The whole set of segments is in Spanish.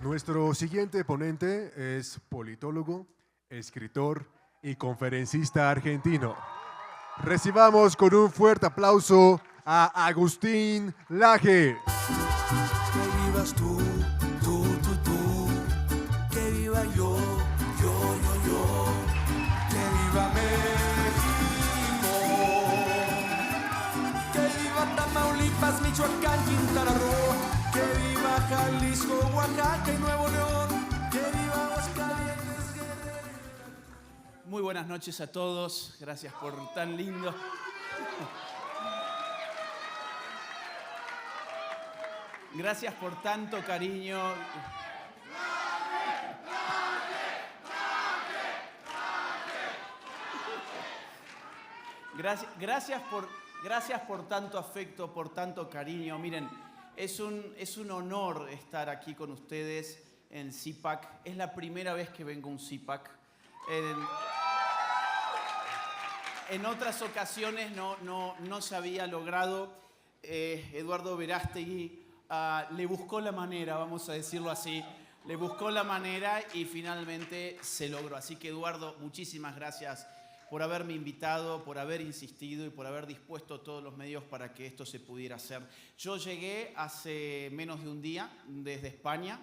Nuestro siguiente ponente es politólogo, escritor y conferencista argentino. Recibamos con un fuerte aplauso a Agustín Laje. Que vivas tú, que viva yo. Que viva México, que viva Tamaulipas, Michoacán, Quintana Roo, que viva Jalisco, Oaxaca y Nuevo León, que viva Aguascalientes, Guerrero. Muy buenas noches a todos, gracias por tan lindo. Gracias por tanto cariño. Gracias por tanto afecto, por tanto cariño. Miren, es un honor estar aquí con ustedes en CIPAC. Es la primera vez que vengo a un CIPAC. En otras ocasiones no se había logrado. Eduardo Verástegui le buscó la manera, vamos a decirlo así. Le buscó la manera y finalmente se logró. Así que, Eduardo, muchísimas gracias por haberme invitado, por haber insistido y por haber dispuesto todos los medios para que esto se pudiera hacer. Yo llegué hace menos de un día desde España.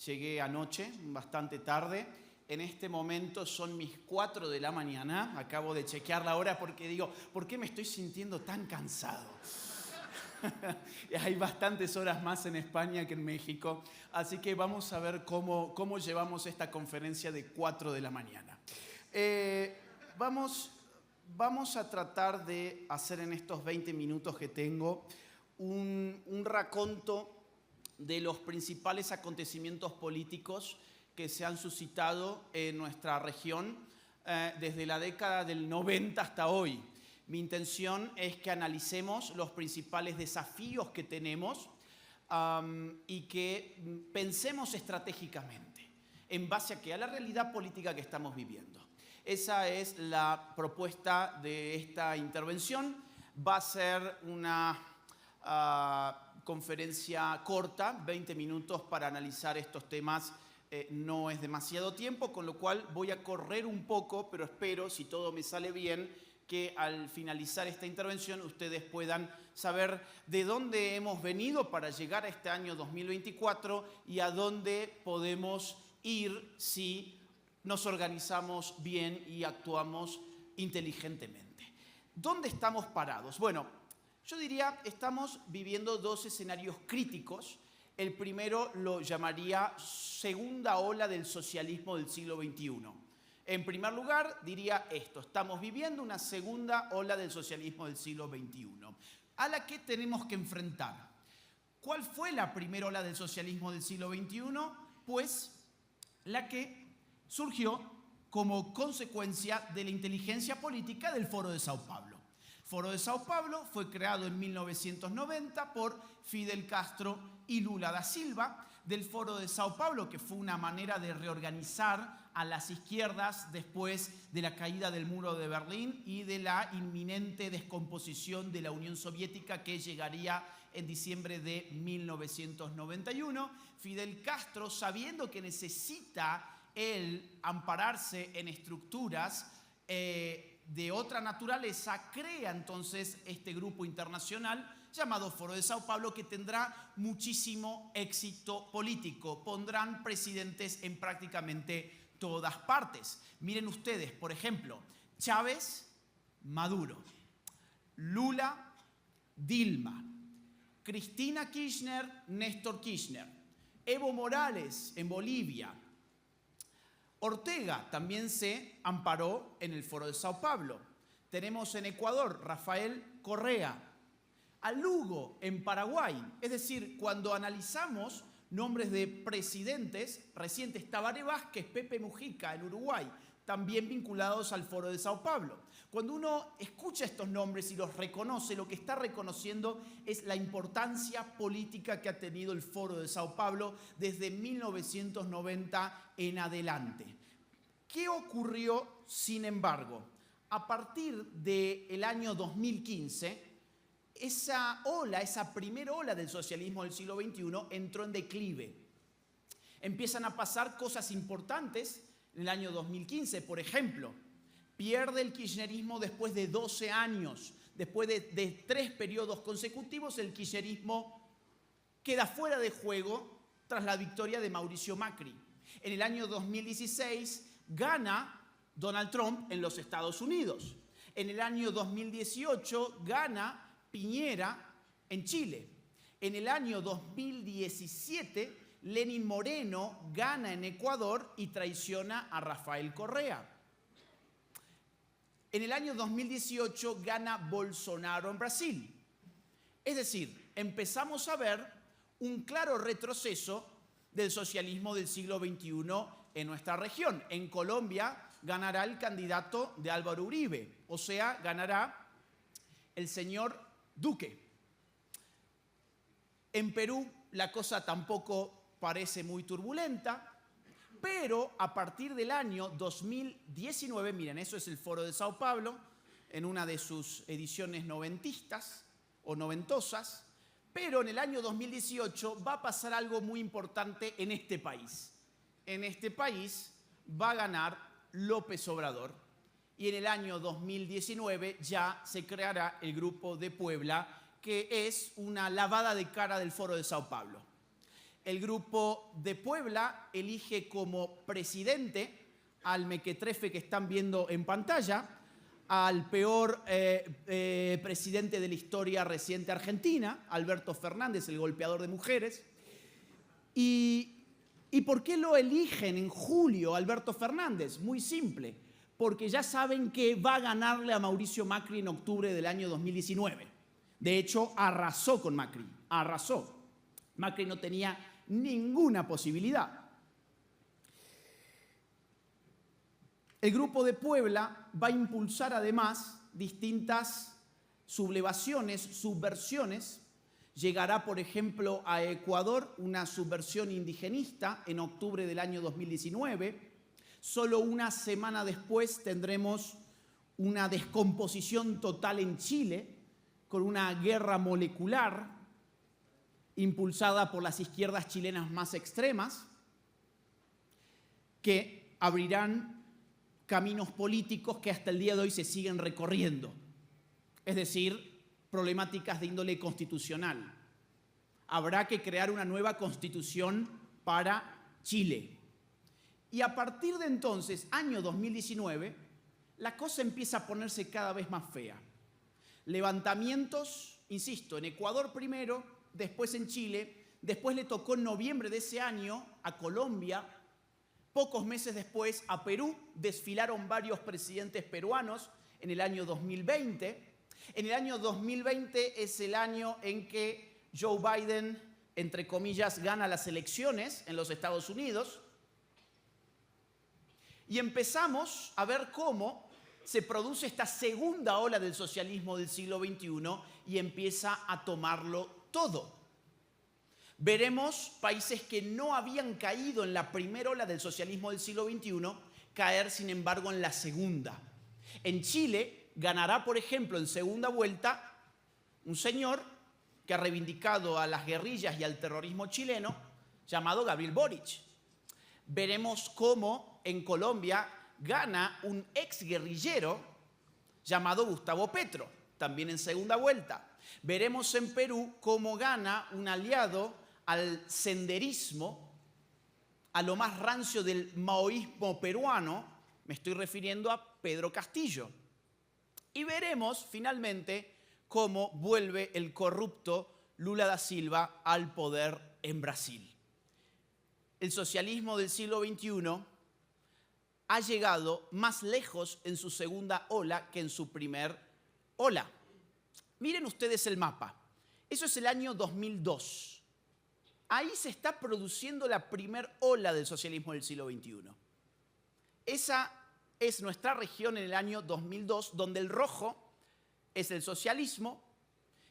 Llegué anoche, bastante tarde. En este momento son mis 4 de la mañana. Acabo de chequear la hora porque digo, ¿por qué me estoy sintiendo tan cansado? Hay bastantes horas más en España que en México. Así que vamos a ver cómo llevamos esta conferencia de 4 de la mañana. Vamos a tratar de hacer en estos 20 minutos que tengo un raconto de los principales acontecimientos políticos que se han suscitado en nuestra región desde la década del 90 hasta hoy. Mi intención es que analicemos los principales desafíos que tenemos y que pensemos estratégicamente en base a la realidad política que estamos viviendo. Esa es la propuesta de esta intervención. Va a ser una conferencia corta, 20 minutos para analizar estos temas. No es demasiado tiempo, con lo cual voy a correr un poco, pero espero, si todo me sale bien, que al finalizar esta intervención ustedes puedan saber de dónde hemos venido para llegar a este año 2024 y a dónde podemos ir si nos organizamos bien y actuamos inteligentemente. ¿Dónde estamos parados? Bueno, yo diría estamos viviendo 2 escenarios críticos. El primero lo llamaría segunda ola del socialismo del siglo XXI. En primer lugar, diría esto: estamos viviendo una segunda ola del socialismo del siglo XXI, a la que tenemos que enfrentar. ¿Cuál fue la primera ola del socialismo del siglo XXI? Pues la que surgió como consecuencia de la inteligencia política del Foro de Sao Paulo. El Foro de Sao Paulo fue creado en 1990 por Fidel Castro y Lula da Silva. Del Foro de Sao Paulo, que fue una manera de reorganizar a las izquierdas después de la caída del muro de Berlín y de la inminente descomposición de la Unión Soviética que llegaría en diciembre de 1991. Fidel Castro, sabiendo que necesita él ampararse en estructuras de otra naturaleza, crea entonces este grupo internacional llamado Foro de Sao Paulo, que tendrá muchísimo éxito político. Pondrán presidentes en prácticamente todas partes. Miren ustedes, por ejemplo, Chávez, Maduro, Lula, Dilma, Cristina Kirchner, Néstor Kirchner, Evo Morales en Bolivia. Ortega también se amparó en el Foro de Sao Paulo. Tenemos en Ecuador Rafael Correa, a Lugo en Paraguay. Es decir, cuando analizamos nombres de presidentes recientes, Tabaré Vázquez, Pepe Mujica en Uruguay, también vinculados al Foro de Sao Paulo. Cuando uno escucha estos nombres y los reconoce, lo que está reconociendo es la importancia política que ha tenido el Foro de Sao Paulo desde 1990 en adelante. ¿Qué ocurrió, sin embargo? A partir del año 2015, esa primera ola del socialismo del siglo XXI entró en declive. empiezan a pasar cosas importantes en el año 2015. Por ejemplo, pierde el kirchnerismo después de 12 años. Después de 3 periodos consecutivos, el kirchnerismo queda fuera de juego tras la victoria de Mauricio Macri. En el año 2016 gana Donald Trump en los Estados Unidos. En el año 2018 gana Piñera en Chile. En el año 2017 Lenín Moreno gana en Ecuador y traiciona a Rafael Correa. En el año 2018 gana Bolsonaro en Brasil. Es decir, empezamos a ver un claro retroceso del socialismo del siglo XXI en nuestra región. En Colombia ganará el candidato de Álvaro Uribe, o sea, ganará el señor Duque. En Perú la cosa tampoco parece muy turbulenta, pero a partir del año 2019, miren, eso es el Foro de Sao Paulo, en una de sus ediciones noventistas o noventosas, pero en el año 2018 va a pasar algo muy importante en este país. En este país va a ganar López Obrador y en el año 2019 ya se creará el Grupo de Puebla, que es una lavada de cara del Foro de Sao Paulo. El Grupo de Puebla elige como presidente al mequetrefe que están viendo en pantalla, al peor presidente de la historia reciente argentina, Alberto Fernández, el golpeador de mujeres. ¿Y por qué lo eligen en julio Alberto Fernández? Muy simple, porque ya saben que va a ganarle a Mauricio Macri en octubre del año 2019. De hecho, arrasó con Macri, arrasó. Macri no tenía ninguna posibilidad. El Grupo de Puebla va a impulsar además distintas sublevaciones, subversiones. Llegará, por ejemplo, a Ecuador una subversión indigenista en octubre del año 2019. Solo una semana después tendremos una descomposición total en Chile con una guerra molecular impulsada por las izquierdas chilenas más extremas que abrirán caminos políticos que hasta el día de hoy se siguen recorriendo, es decir, problemáticas de índole constitucional. Habrá que crear una nueva constitución para Chile. Y a partir de entonces, año 2019, la cosa empieza a ponerse cada vez más fea. Levantamientos, insisto, en Ecuador primero, después en Chile, después le tocó en noviembre de ese año a Colombia. Pocos meses después, a Perú, desfilaron varios presidentes peruanos en el año 2020. En el año 2020 es el año en que Joe Biden, entre comillas, gana las elecciones en los Estados Unidos. Y empezamos a ver cómo se produce esta segunda ola del socialismo del siglo XXI y empieza a tomarlo todo. Veremos países que no habían caído en la primera ola del socialismo del siglo XXI caer, sin embargo, en la segunda. En Chile ganará, por ejemplo, en segunda vuelta un señor que ha reivindicado a las guerrillas y al terrorismo chileno llamado Gabriel Boric. Veremos cómo en Colombia gana un exguerrillero llamado Gustavo Petro, también en segunda vuelta. Veremos en Perú cómo gana un aliado al senderismo, a lo más rancio del maoísmo peruano, me estoy refiriendo a Pedro Castillo. Y veremos finalmente cómo vuelve el corrupto Lula da Silva al poder en Brasil. El socialismo del siglo XXI ha llegado más lejos en su segunda ola que en su primer ola. Miren ustedes el mapa. Eso es el año 2002. Ahí se está produciendo la primer ola del socialismo del siglo XXI. Esa es nuestra región en el año 2002, donde el rojo es el socialismo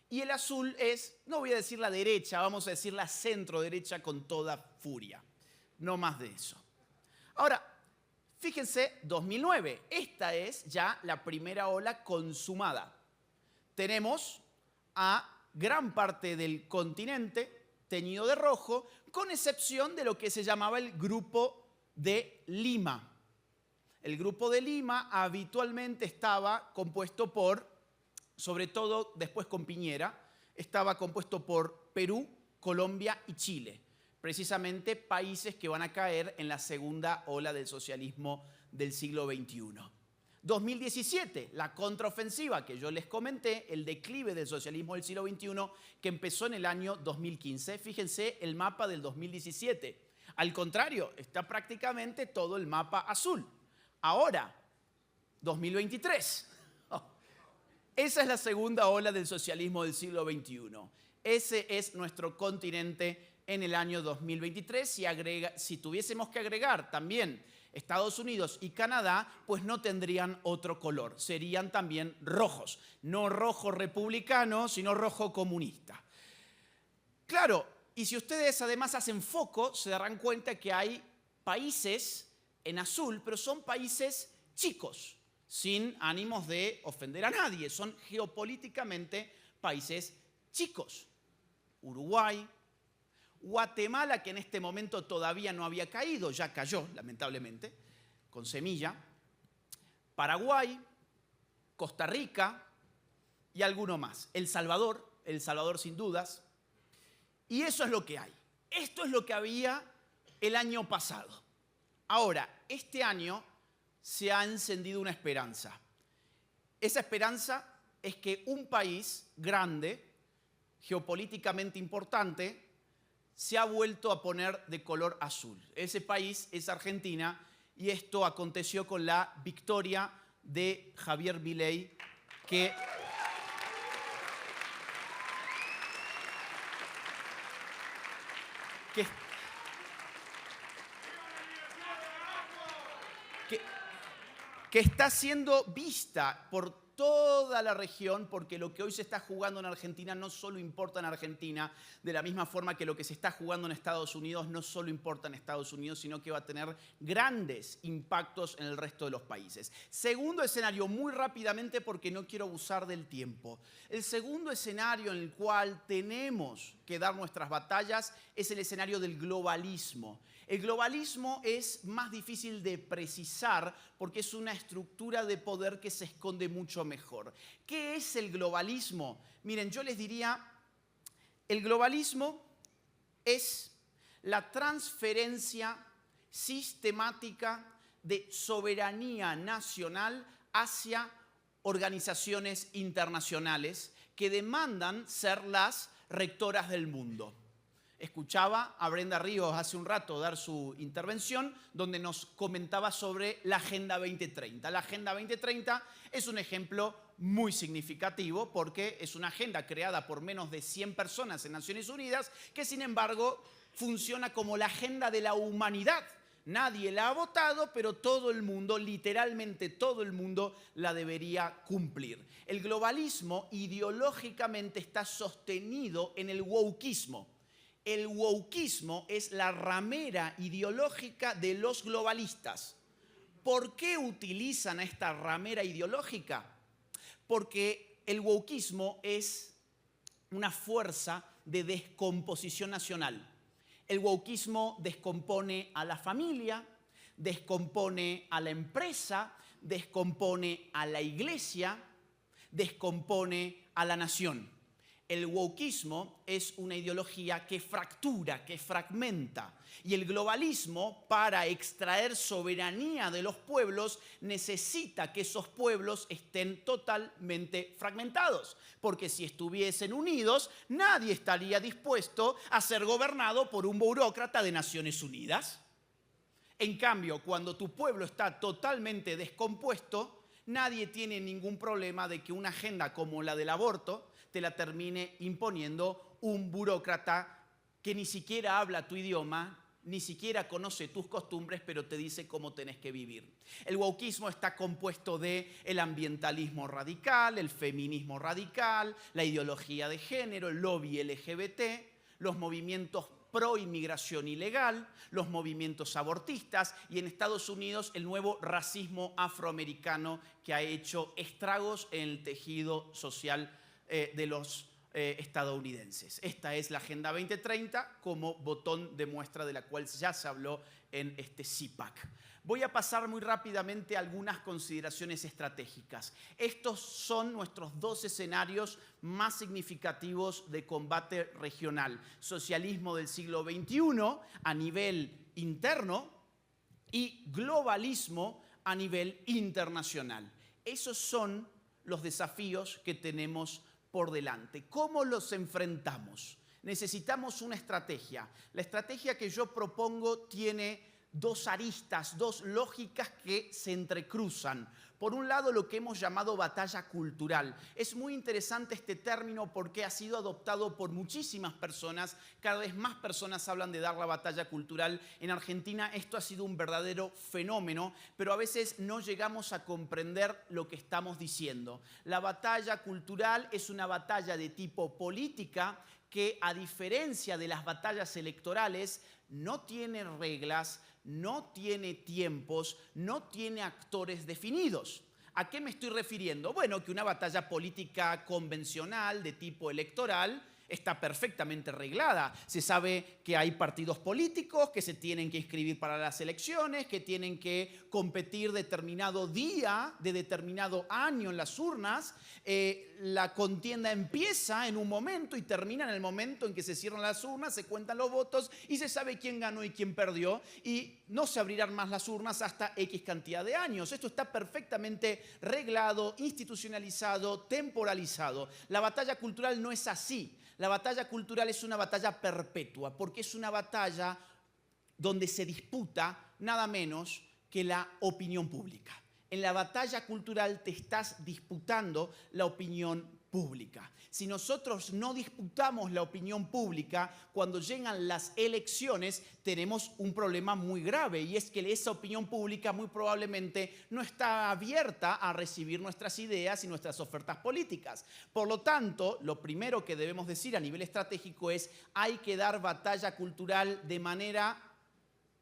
y el azul es, no voy a decir la derecha, vamos a decir la centro derecha con toda furia. No más de eso. Ahora, fíjense, 2009. Esta es ya la primera ola consumada. Tenemos a gran parte del continente, teñido de rojo, con excepción de lo que se llamaba el Grupo de Lima. El Grupo de Lima habitualmente estaba compuesto por, sobre todo después con Piñera, estaba compuesto por Perú, Colombia y Chile, precisamente países que van a caer en la segunda ola del socialismo del siglo XXI. 2017, la contraofensiva que yo les comenté, el declive del socialismo del siglo XXI, que empezó en el año 2015. Fíjense el mapa del 2017. Al contrario, está prácticamente todo el mapa azul. Ahora, 2023. Esa es la segunda ola del socialismo del siglo XXI. Ese es nuestro continente en el año 2023. Si tuviésemos que agregar también Estados Unidos y Canadá, pues no tendrían otro color. Serían también rojos. No rojo republicano, sino rojo comunista. Claro, y si ustedes además hacen foco, se darán cuenta que hay países en azul, pero son países chicos, sin ánimos de ofender a nadie. Son geopolíticamente países chicos. Uruguay, Guatemala, que en este momento todavía no había caído, ya cayó, lamentablemente, con semilla. Paraguay, Costa Rica y alguno más. El Salvador sin dudas. Y eso es lo que hay. Esto es lo que había el año pasado. Ahora, este año se ha encendido una esperanza. Esa esperanza es que un país grande, geopolíticamente importante, se ha vuelto a poner de color azul. Ese país es Argentina y esto aconteció con la victoria de Javier Milei, que está siendo vista por toda la región, porque lo que hoy se está jugando en Argentina no solo importa en Argentina, de la misma forma que lo que se está jugando en Estados Unidos no solo importa en Estados Unidos, sino que va a tener grandes impactos en el resto de los países. Segundo escenario, muy rápidamente porque no quiero abusar del tiempo. El segundo escenario en el cual tenemos que dar nuestras batallas es el escenario del globalismo. El globalismo es más difícil de precisar porque es una estructura de poder que se esconde mucho mejor. ¿Qué es el globalismo? Miren, yo les diría, el globalismo es la transferencia sistemática de soberanía nacional hacia organizaciones internacionales que demandan ser las rectoras del mundo. Escuchaba a Brenda Ríos hace un rato dar su intervención donde nos comentaba sobre la Agenda 2030. La Agenda 2030 es un ejemplo muy significativo porque es una agenda creada por menos de 100 personas en Naciones Unidas que sin embargo funciona como la agenda de la humanidad. Nadie la ha votado, pero todo el mundo, literalmente todo el mundo, la debería cumplir. El globalismo ideológicamente está sostenido en el wokismo. El wokismo es la ramera ideológica de los globalistas. ¿Por qué utilizan esta ramera ideológica? Porque el wokismo es una fuerza de descomposición nacional. El wokismo descompone a la familia, descompone a la empresa, descompone a la iglesia, descompone a la nación. El wokismo es una ideología que fractura, que fragmenta. Y el globalismo, para extraer soberanía de los pueblos, necesita que esos pueblos estén totalmente fragmentados. Porque si estuviesen unidos, nadie estaría dispuesto a ser gobernado por un burócrata de Naciones Unidas. En cambio, cuando tu pueblo está totalmente descompuesto, nadie tiene ningún problema de que una agenda como la del aborto te la termine imponiendo un burócrata que ni siquiera habla tu idioma, ni siquiera conoce tus costumbres, pero te dice cómo tenés que vivir. El wokismo está compuesto del ambientalismo radical, el feminismo radical, la ideología de género, el lobby LGBT, los movimientos pro inmigración ilegal, los movimientos abortistas y en Estados Unidos el nuevo racismo afroamericano que ha hecho estragos en el tejido social de los estadounidenses. Esta es la Agenda 2030 como botón de muestra de la cual ya se habló en este CPAC. Voy a pasar muy rápidamente a algunas consideraciones estratégicas. Estos son nuestros 2 escenarios más significativos de combate regional. Socialismo del siglo XXI a nivel interno y globalismo a nivel internacional. Esos son los desafíos que tenemos por delante. ¿Cómo los enfrentamos? Necesitamos una estrategia. La estrategia que yo propongo tiene 2 aristas, 2 lógicas que se entrecruzan. Por un lado, lo que hemos llamado batalla cultural. Es muy interesante este término porque ha sido adoptado por muchísimas personas. Cada vez más personas hablan de dar la batalla cultural. En Argentina esto ha sido un verdadero fenómeno, pero a veces no llegamos a comprender lo que estamos diciendo. La batalla cultural es una batalla de tipo política que, a diferencia de las batallas electorales, no tiene reglas, no tiene tiempos, no tiene actores definidos. ¿A qué me estoy refiriendo? Bueno, que una batalla política convencional de tipo electoral está perfectamente reglada. Se sabe que hay partidos políticos que se tienen que inscribir para las elecciones, que tienen que competir determinado día, de determinado año en las urnas. La contienda empieza en un momento y termina en el momento en que se cierran las urnas, se cuentan los votos y se sabe quién ganó y quién perdió. Y no se abrirán más las urnas hasta X cantidad de años. Esto está perfectamente reglado, institucionalizado, temporalizado. La batalla cultural no es así. La batalla cultural es una batalla perpetua, porque es una batalla donde se disputa nada menos que la opinión pública. En la batalla cultural te estás disputando la opinión pública. Si nosotros no disputamos la opinión pública, cuando llegan las elecciones tenemos un problema muy grave, y es que esa opinión pública muy probablemente no está abierta a recibir nuestras ideas y nuestras ofertas políticas. Por lo tanto, lo primero que debemos decir a nivel estratégico es: hay que dar batalla cultural de manera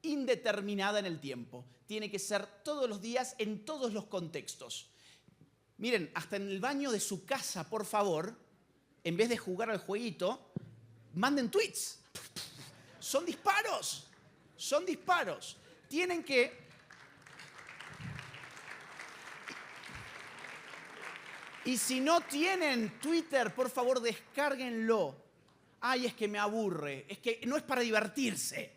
indeterminada en el tiempo. Tiene que ser todos los días, en todos los contextos. Miren, hasta en el baño de su casa, por favor, en vez de jugar al jueguito, manden tweets. Son disparos. Son disparos. Tienen que... Y si no tienen Twitter, por favor, descárguenlo. Ay, es que me aburre. Es que no es para divertirse.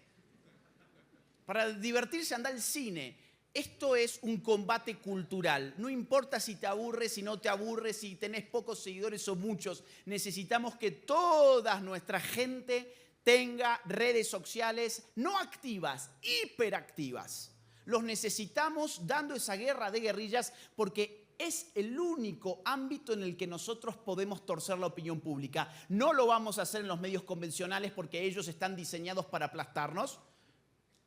Para divertirse, anda al cine. Esto es un combate cultural. No importa si te aburre, si no te aburre, si tenés pocos seguidores o muchos. Necesitamos que toda nuestra gente tenga redes sociales no activas, hiperactivas. Los necesitamos dando esa guerra de guerrillas, porque es el único ámbito en el que nosotros podemos torcer la opinión pública. No lo vamos a hacer en los medios convencionales porque ellos están diseñados para aplastarnos.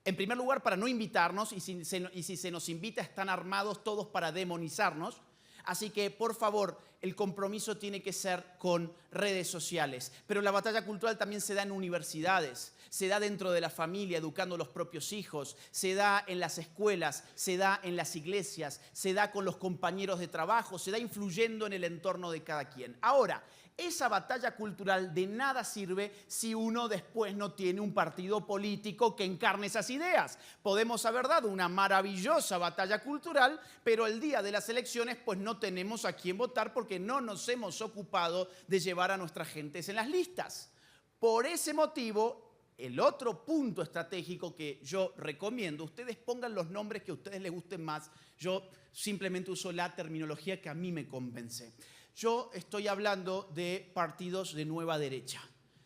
En primer lugar, para no invitarnos, y si se nos invita, están armados todos para demonizarnos. Así que, por favor, el compromiso tiene que ser con redes sociales. Pero la batalla cultural también se da en universidades, se da dentro de la familia, educando a los propios hijos, se da en las escuelas, se da en las iglesias, se da con los compañeros de trabajo, se da influyendo en el entorno de cada quien. Ahora, esa batalla cultural de nada sirve si uno después no tiene un partido político que encarne esas ideas. Podemos haber dado una maravillosa batalla cultural, pero el día de las elecciones pues no tenemos a quién votar porque no nos hemos ocupado de llevar a nuestras gentes en las listas. Por ese motivo, el otro punto estratégico que yo recomiendo, ustedes pongan los nombres que a ustedes les gusten más, yo simplemente uso la terminología que a mí me convence. Yo estoy hablando de partidos de nueva derecha,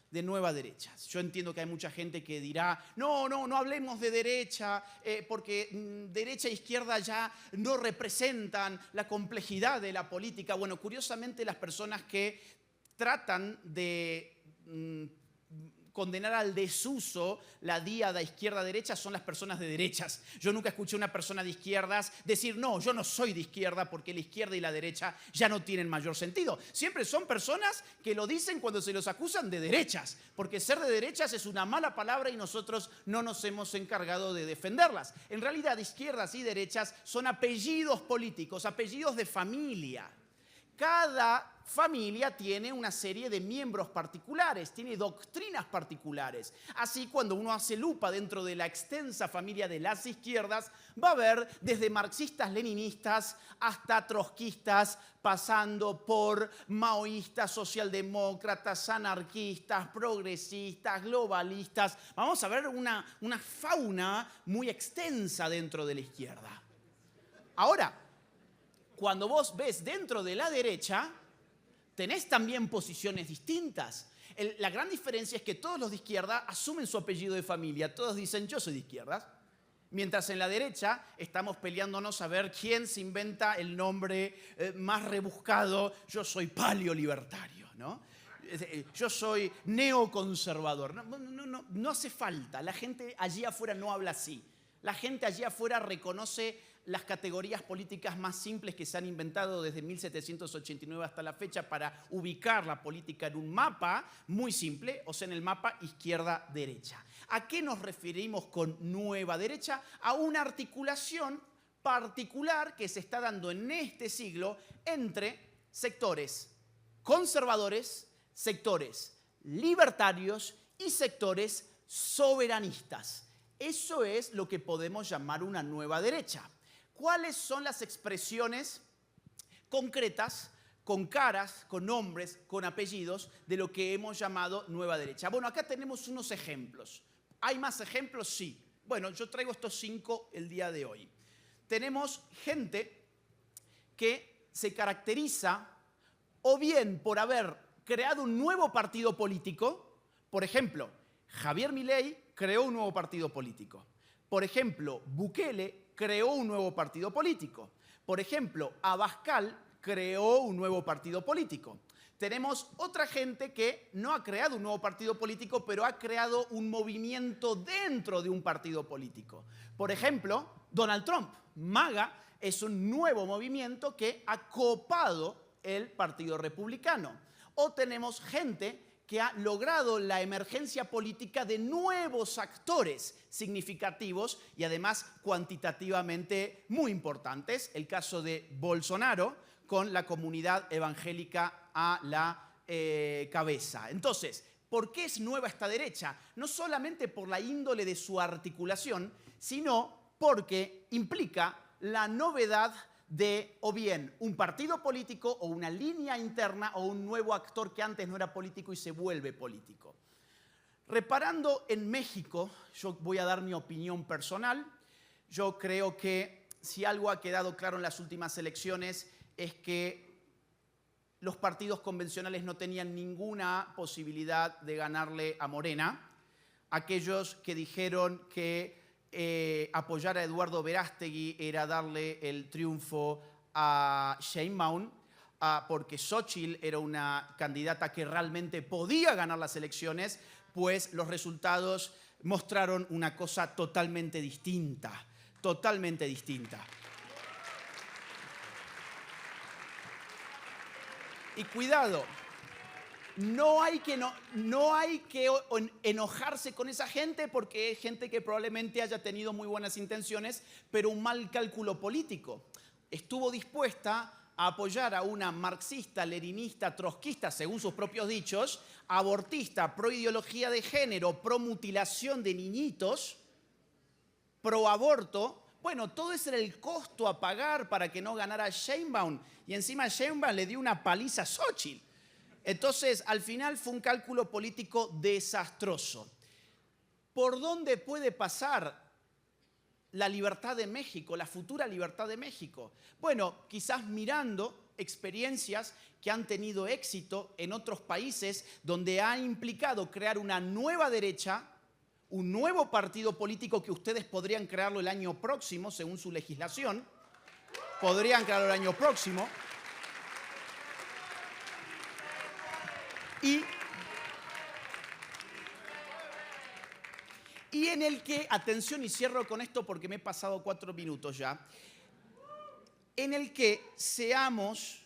de nueva derecha. Yo entiendo que hay mucha gente que dirá, no hablemos de derecha, porque derecha e izquierda ya no representan la complejidad de la política. Bueno, curiosamente las personas que tratan de condenar al desuso la diada izquierda-derecha son las personas de derechas. Yo nunca escuché a una persona de izquierdas decir, no, yo no soy de izquierda porque la izquierda y la derecha ya no tienen mayor sentido. Siempre son personas que lo dicen cuando se los acusan de derechas, porque ser de derechas es una mala palabra y nosotros no nos hemos encargado de defenderlas. En realidad, izquierdas y derechas son apellidos políticos, apellidos de familia. Cada familia tiene una serie de miembros particulares, tiene doctrinas particulares. Así, cuando uno hace lupa dentro de la extensa familia de las izquierdas, va a ver desde marxistas-leninistas hasta trotskistas, pasando por maoístas, socialdemócratas, anarquistas, progresistas, globalistas. Vamos a ver una fauna muy extensa dentro de la izquierda. Ahora, cuando vos ves dentro de la derecha, tenés también posiciones distintas. La gran diferencia es que todos los de izquierda asumen su apellido de familia. Todos dicen, yo soy de izquierdas. Mientras en la derecha estamos peleándonos a ver quién se inventa el nombre más rebuscado. Yo soy paleolibertario, ¿no? Yo soy neoconservador. No hace falta. La gente allí afuera no habla así. La gente allí afuera reconoce las categorías políticas más simples que se han inventado desde 1789 hasta la fecha para ubicar la política en un mapa muy simple, o sea, en el mapa izquierda-derecha. ¿A qué nos referimos con nueva derecha? A una articulación particular que se está dando en este siglo entre sectores conservadores, sectores libertarios y sectores soberanistas. Eso es lo que podemos llamar una nueva derecha. ¿Cuáles son las expresiones concretas, con caras, con nombres, con apellidos, de lo que hemos llamado nueva derecha? Bueno, acá tenemos unos ejemplos. ¿Hay más ejemplos? Sí. Bueno, yo traigo estos 5 el día de hoy. Tenemos gente que se caracteriza o bien por haber creado un nuevo partido político. Por ejemplo, Javier Milei creó un nuevo partido político. Por ejemplo, Bukele creó un nuevo partido político. Por ejemplo, Abascal creó un nuevo partido político. Tenemos otra gente que no ha creado un nuevo partido político, pero ha creado un movimiento dentro de un partido político. Por ejemplo, Donald Trump, MAGA, es un nuevo movimiento que ha copado el Partido Republicano. O tenemos gente que ha logrado la emergencia política de nuevos actores significativos y además cuantitativamente muy importantes. El caso de Bolsonaro, con la comunidad evangélica a la cabeza. Entonces, ¿por qué es nueva esta derecha? No solamente por la índole de su articulación, sino porque implica la novedad de o bien un partido político o una línea interna o un nuevo actor que antes no era político y se vuelve político. Reparando en México, yo voy a dar mi opinión personal. Yo creo que si algo ha quedado claro en las últimas elecciones es que los partidos convencionales no tenían ninguna posibilidad de ganarle a Morena. Aquellos que dijeron que apoyar a Eduardo Verástegui era darle el triunfo a Sheinbaum, porque Xóchitl era una candidata que realmente podía ganar las elecciones, pues los resultados mostraron una cosa totalmente distinta, totalmente distinta. Y cuidado, no hay que enojarse con esa gente porque es gente que probablemente haya tenido muy buenas intenciones, pero un mal cálculo político. Estuvo dispuesta a apoyar a una marxista, leninista, trotskista, según sus propios dichos, abortista, pro ideología de género, pro mutilación de niñitos, pro aborto. Bueno, todo ese era el costo a pagar para que no ganara Sheinbaum. Y encima Sheinbaum le dio una paliza a Xóchitl. Entonces, al final fue un cálculo político desastroso. ¿Por dónde puede pasar la libertad de México, la futura libertad de México? Bueno, quizás mirando experiencias que han tenido éxito en otros países donde ha implicado crear una nueva derecha, un nuevo partido político que ustedes podrían crearlo el año próximo, según su legislación. Podrían crearlo el año próximo. Y en el que, atención y cierro con esto porque me he pasado 4 minutos ya, en el que seamos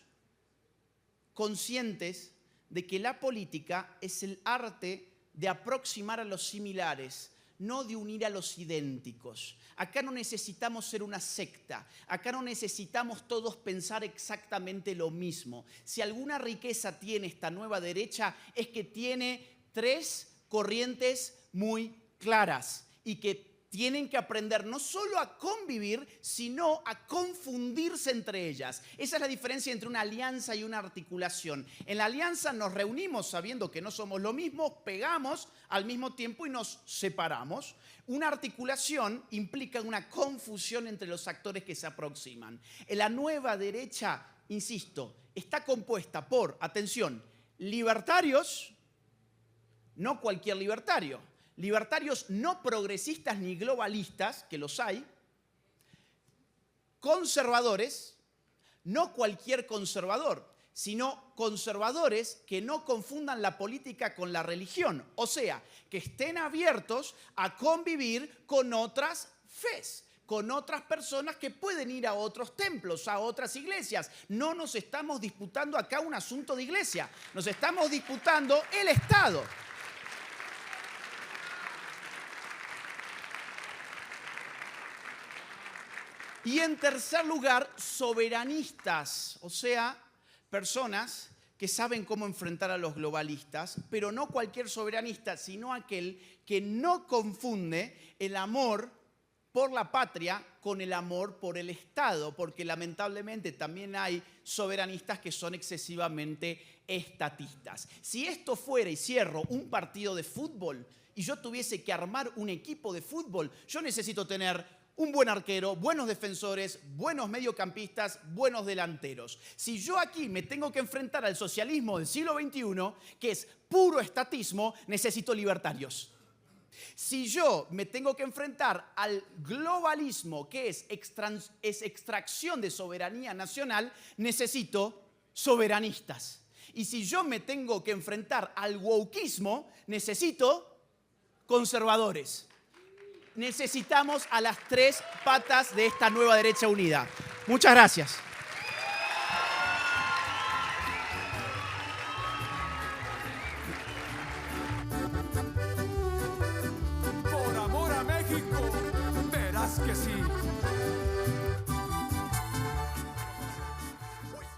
conscientes de que la política es el arte de aproximar a los similares, no de unir a los idénticos. Acá no necesitamos ser una secta, acá no necesitamos todos pensar exactamente lo mismo. Si alguna riqueza tiene esta nueva derecha es que tiene 3 corrientes muy claras y que tienen que aprender no solo a convivir, sino a confundirse entre ellas. Esa es la diferencia entre una alianza y una articulación. En la alianza nos reunimos sabiendo que no somos lo mismo, pegamos al mismo tiempo y nos separamos. Una articulación implica una confusión entre los actores que se aproximan. En la nueva derecha, insisto, está compuesta por, atención, libertarios, no cualquier libertario, libertarios no progresistas ni globalistas, que los hay, conservadores, no cualquier conservador, sino conservadores que no confundan la política con la religión, o sea, que estén abiertos a convivir con otras fes, con otras personas que pueden ir a otros templos, a otras iglesias. No nos estamos disputando acá un asunto de iglesia, nos estamos disputando el Estado. Y en tercer lugar, soberanistas, o sea, personas que saben cómo enfrentar a los globalistas, pero no cualquier soberanista, sino aquel que no confunde el amor por la patria con el amor por el Estado, porque lamentablemente también hay soberanistas que son excesivamente estatistas. Si esto fuera, y cierro, un partido de fútbol y yo tuviese que armar un equipo de fútbol, yo necesito tener un buen arquero, buenos defensores, buenos mediocampistas, buenos delanteros. Si yo aquí me tengo que enfrentar al socialismo del siglo XXI, que es puro estatismo, necesito libertarios. Si yo me tengo que enfrentar al globalismo, que es extracción de soberanía nacional, necesito soberanistas. Y si yo me tengo que enfrentar al wokeismo, necesito conservadores. Necesitamos a las 3 patas de esta nueva derecha unida. Muchas gracias. Por amor a México, verás que sí.